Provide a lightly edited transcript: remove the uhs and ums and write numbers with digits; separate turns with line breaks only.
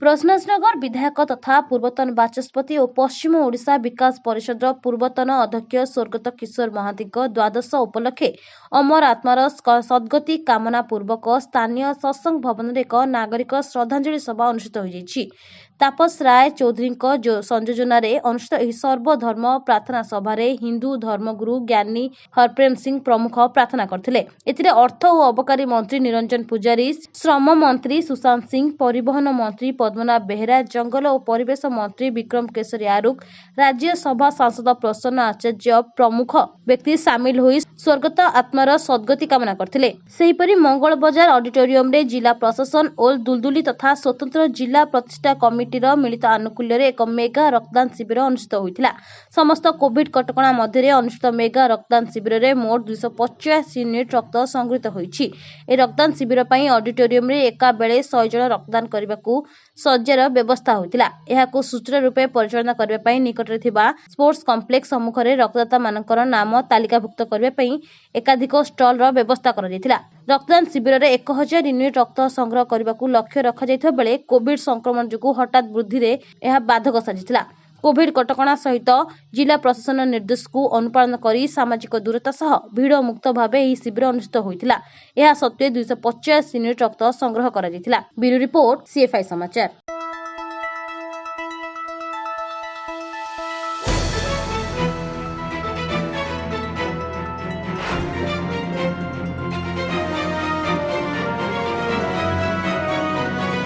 ब्रजराजनगर विधायक तथा पूर्वतन बाचस्पति और पश्चिम ओडिशा विकास परिषद पूर्वतन अध्यक्ष स्वर्गत किशोर महांती द्वादश उपलक्षे अमर आत्मार सद्गति कामना पूर्वक स्थानीय सत्संग भवन में एक नागरिक श्रद्धांजलि सभा अनुष्ठित हो तापस राय चौधरी संयोजन अनुष्ठित सर्वधर्म प्रार्थना सभा हिंदू धर्मगुरु ज्ञानी हरप्रेम सिंह प्रमुख प्रार्थना करते। अर्थ और अबकारी मंत्री निरंजन पुजारी, श्रम मंत्री सुशांत सिंह, परिवहन मंत्री पद्मनाभ बेहेरा, जंगल और परिवेश मंत्री विक्रम केशरी आरुख, राज्यसभा सांसद प्रसन्न आचार्य प्रमुख व्यक्ति सामिल हुई स्वर्गत आत्मार सद्गति कामना करथिले। सेहिपरि मंगल बजार ऑडिटोरियम रे जिला प्रशासन और दुलदुली तथा स्वतंत्र जिला प्रतिष्ठा कमिटीर मिलित आनुकूल्य एक मेगा रक्तदान शिविर अनुष्ठित होइतिला। समस्त कोविड कटकणा मध्य अनुष्ठित मेगा रक्तदान शिविर रे मोट 250 यूनिट रक्त संग्रहित होइछि। ए रक्तदान शिविर पई ऑडिटोरियम रे एका बेले 100 जन रक्तदान करबाकू सज्जार व्यवस्था होइतिला। एहाकू सुचारू रूपे परिचालना करबा पई निकटरे थिबा स्पोर्ट्स कॉम्प्लेक्स सम्मुख रे रक्तदाता मानकर नाम तालिकाभुक्त करबा पई एकाधिक स्टॉल रो व्यवस्था करा जायतिला। रक्तदान शिविर रे 1000 यूनिट रक्त संग्रह करबाकू लक्ष्य रखा जायथिबा बेले कोविड संक्रमण जुगु हठात वृद्धि रे एहा बाधक साजितिला। कोविड कटकणा सहित जिला प्रशासन निर्देश को अनुपालन करी सामाजिक दूरता सह भीड़ मुक्त भावे ଏହି शिविर अनुष्ठित होइतिला। ଏହା सत्वे 250 यूनिट रक्त संग्रह करा जायतिला। ब्यूरो रिपोर्ट CFI समाचार।